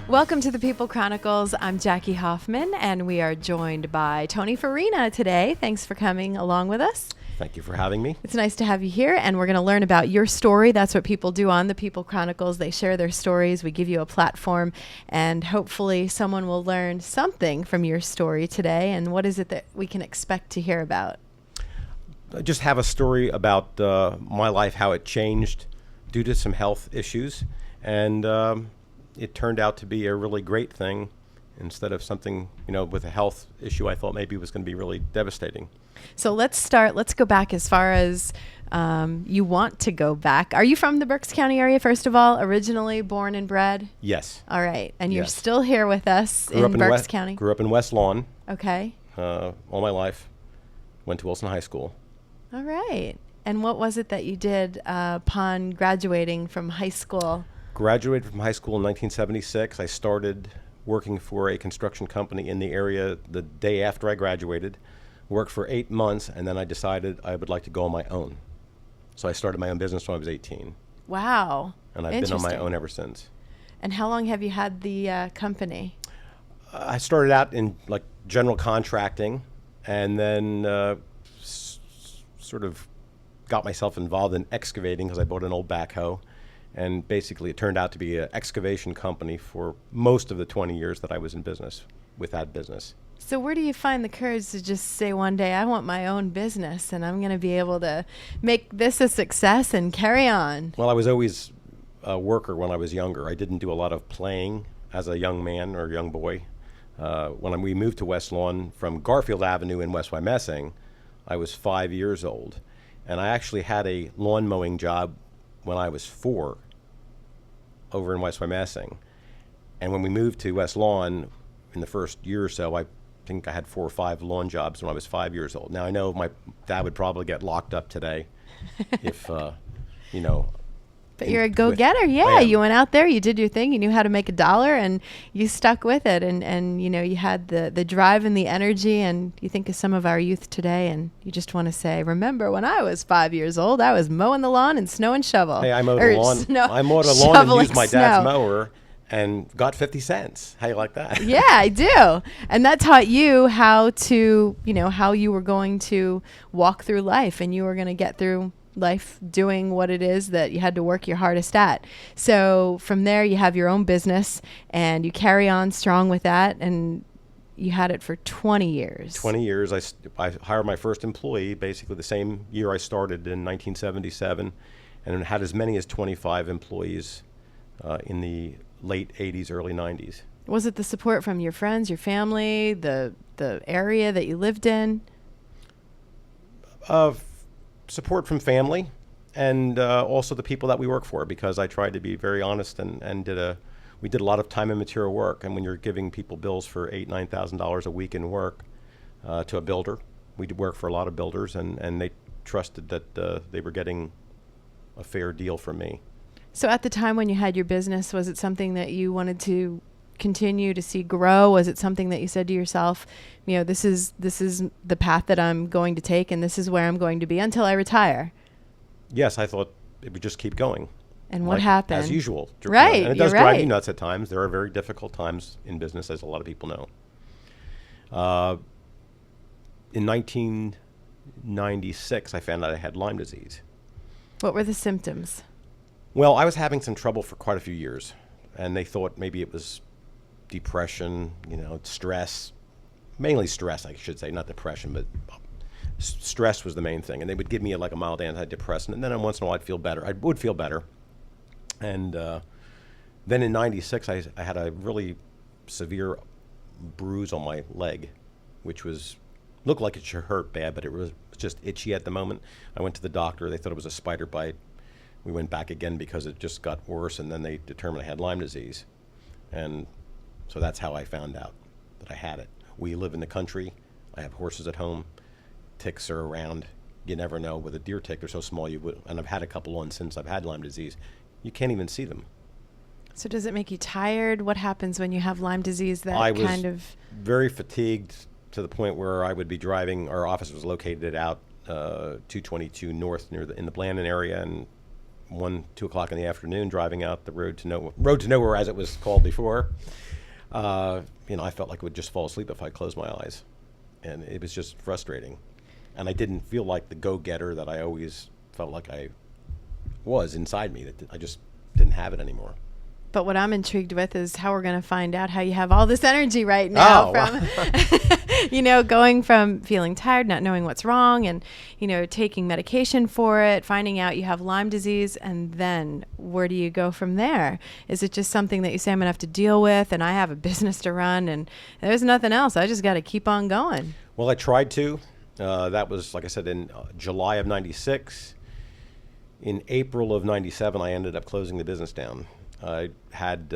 Welcome to the People Chronicles. I'm Jackie Hoffman, and we are joined by Tony Farina today. Thanks for coming along with us. Thank you for having me. It's nice to have you here, and we're going to learn about your story. That's what people do on the People Chronicles. They share their stories. We give you a platform, and hopefully someone will learn something from your story today. And what is it that we can expect to hear about? I just have a story about my life, how it changed due to some health issues, and it turned out to be a really great thing instead of something, with a health issue I thought maybe was going to be really devastating. So let's go back as far as you want to go back. Are you from the Berks County area, first of all, originally born and bred? Yes. All right. And you're Yes. still here with us in Berks County? Grew up in West Lawn Okay. all my life. Went to Wilson High School. All right. And what was it that you did upon graduating from high school? Graduated from high school in 1976. I started working for a construction company in the area the day after I graduated. Worked for 8 months, and then I decided I would like to go on my own. So I started my own business when I was 18. Wow. And I've been on my own ever since. And how long have you had the company? I started out in general contracting, and then sort of got myself involved in excavating because I bought an old backhoe. And basically it turned out to be an excavation company for most of the 20 years that I was in business with that business. So where do you find the courage to just say one day, I want my own business and I'm going to be able to make this a success and carry on? Well, I was always a worker when I was younger. I didn't do a lot of playing as a young man or young boy. When we moved to West Lawn from Garfield Avenue in West Wyomissing, I was 5 years old. And I actually had a lawn mowing job when I was 4 over in West Wyomissing. And when we moved to West Lawn in the first year or so, I think I had 4 or 5 lawn jobs when I was 5 years old. Now I know my dad would probably get locked up today if, But you're a go-getter. Yeah, you went out there, you did your thing, you knew how to make $1 and you stuck with it. And you had the drive and the energy, and you think of some of our youth today and you just want to say, remember when I was 5 years old, I was mowing the lawn and snow and shovel. Hey, I mowed a lawn. I mowed a lawn and used my dad's mower and got 50 cents. How you like that? Yeah, I do. And that taught you how to, how you were going to walk through life, and you were going to get through life doing what it is that you had to work your hardest at. So from there, you have your own business and you carry on strong with that, and you had it for 20 years. 20 years. I hired my first employee basically the same year I started in 1977, and had as many as 25 employees in the late 80s, early 90s. Was it the support from your friends, your family, the area that you lived in? Support from family, and also the people that we work for, because I tried to be very honest and we did a lot of time and material work. And when you're giving people bills for $8,000-9,000 a week in work to a builder, we did work for a lot of builders, and they trusted that they were getting a fair deal from me. So at the time when you had your business, was it something that you wanted to continue to see grow? Was it something that you said to yourself, this is the path that I'm going to take, and this is where I'm going to be until I retire? Yes, I thought it would just keep going. And what happened? As usual. Right. And it does drive you nuts at times. There are very difficult times in business, as a lot of people know. In 1996, I found out I had Lyme disease. What were the symptoms? Well, I was having some trouble for quite a few years, and they thought maybe it was depression, stress, mainly stress, I should say, not depression, but stress was the main thing. And they would give me a mild antidepressant, and then once in a while I would feel better. And then in 96, I had a really severe bruise on my leg, which looked like it should hurt bad, but it was just itchy at the moment. I went to the doctor. They thought it was a spider bite. We went back again because it just got worse, and then they determined I had Lyme disease. And so that's how I found out that I had it. We live in the country. I have horses at home. Ticks are around. You never know. With a deer tick, they're so small and I've had a couple on since I've had Lyme disease. You can't even see them. So does it make you tired? What happens when you have Lyme disease? I was very fatigued to the point where I would be driving. Our office was located out 222 North in the Blandon area, and 1, 2 o'clock in the afternoon, driving out the road to nowhere, as it was called before. I felt like I would just fall asleep if I closed my eyes, and it was just frustrating. And I didn't feel like the go-getter that I always felt like I was inside me. That I just didn't have it anymore. But what I'm intrigued with is how we're going to find out how you have all this energy right now from, going from feeling tired, not knowing what's wrong, and, taking medication for it, finding out you have Lyme disease, and then where do you go from there? Is it just something that you say, I'm going to have to deal with, and I have a business to run, and there's nothing else. I just got to keep on going. Well, I tried to. That was, like I said, in July of 96. In April of 97, I ended up closing the business down. I had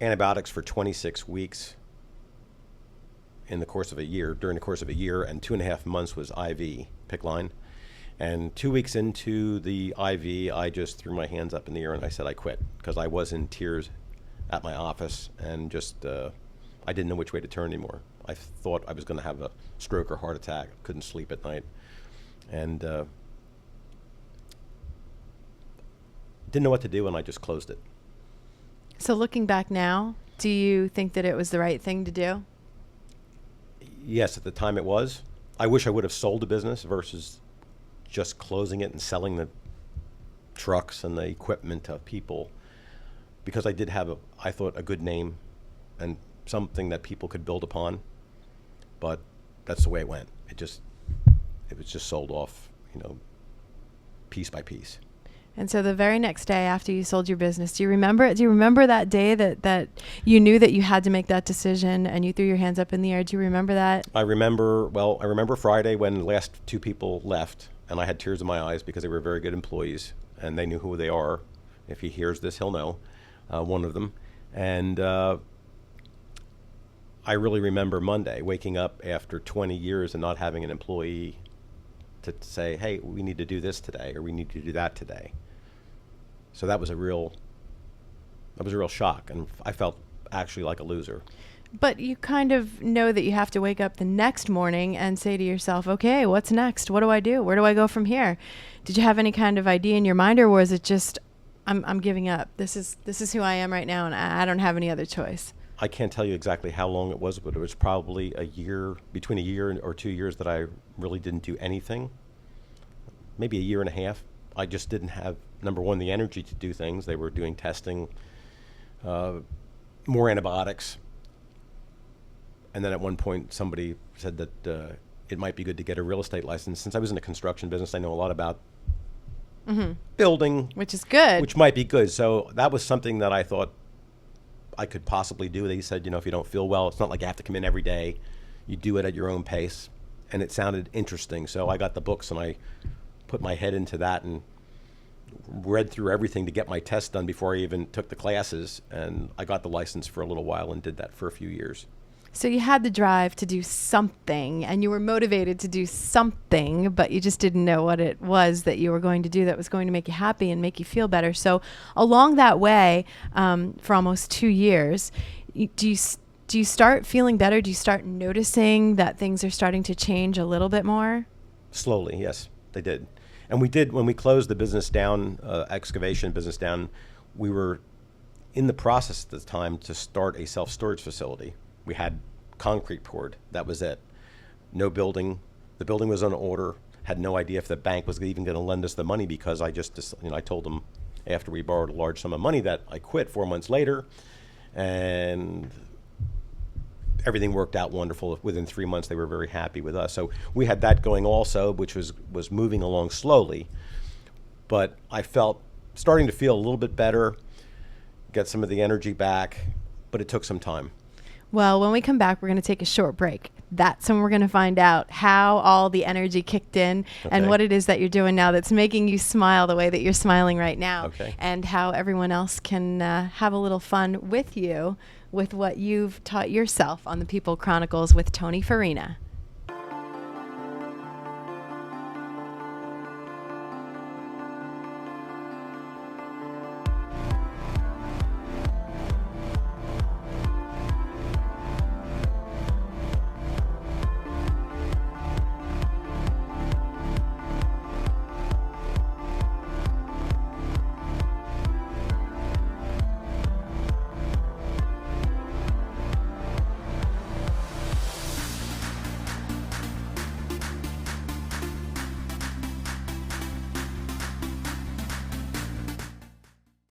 antibiotics for 26 weeks during the course of a year, and 2.5 months was IV, PICC line. And 2 weeks into the IV, I just threw my hands up in the air and I said I quit, because I was in tears at my office and just, I didn't know which way to turn anymore. I thought I was going to have a stroke or heart attack, couldn't sleep at night. And didn't know what to do, and I just closed it. So looking back now, do you think that it was the right thing to do? Yes, at the time it was. I wish I would have sold the business versus just closing it and selling the trucks and the equipment to people, because I did have, I thought, a good name and something that people could build upon. But that's the way it went. It was just sold off, piece by piece. And so the very next day after you sold your business, do you remember it? Do you remember that day that you knew that you had to make that decision and you threw your hands up in the air? Do you remember that? I remember Friday when the last 2 people left, and I had tears in my eyes because they were very good employees and they knew who they are. If he hears this, he'll know, one of them. And I really remember Monday waking up after 20 years and not having an employee to say, hey, we need to do this today, or we need to do that today. So that was a real shock, and I felt actually like a loser. But you kind of know that you have to wake up the next morning and say to yourself, okay, what's next? What do I do? Where do I go from here? Did you have any kind of idea in your mind, or was it just, I'm giving up. This is who I am right now, and I don't have any other choice? I can't tell you exactly how long it was, but it was probably between a year or 2 years that I really didn't do anything. Maybe a year and a half. I just didn't have, number one, the energy to do things. They were doing testing, more antibiotics. And then at one point somebody said that it might be good to get a real estate license. Since I was in the construction business, I know a lot about building. Which is good. Which might be good. So that was something that I thought I could possibly do. They said, if you don't feel well, it's not like you have to come in every day. You do it at your own pace. And it sounded interesting. So I got the books and I put my head into that and read through everything to get my test done before I even took the classes. And I got the license for a little while and did that for a few years. So you had the drive to do something, and you were motivated to do something, but you just didn't know what it was that you were going to do that was going to make you happy and make you feel better. So along that way, for almost 2 years, do you start feeling better? Do you start noticing that things are starting to change a little bit more? Slowly, yes, they did. And we did, when we closed the business down, excavation business down, we were in the process at the time to start a self-storage facility. We had concrete poured. That was it. No building. The building was on order. Had no idea if the bank was even going to lend us the money, because I I told them after we borrowed a large sum of money that I quit 4 months later, and everything worked out wonderful. Within 3 months, they were very happy with us. So we had that going also, which was moving along slowly. But I starting to feel a little bit better, get some of the energy back, but it took some time. Well, when we come back, we're going to take a short break. That's when we're going to find out how all the energy kicked in and what it is that you're doing now that's making you smile the way that you're smiling right now, and how everyone else can have a little fun with you with what you've taught yourself on the People Chronicles with Tony Farina.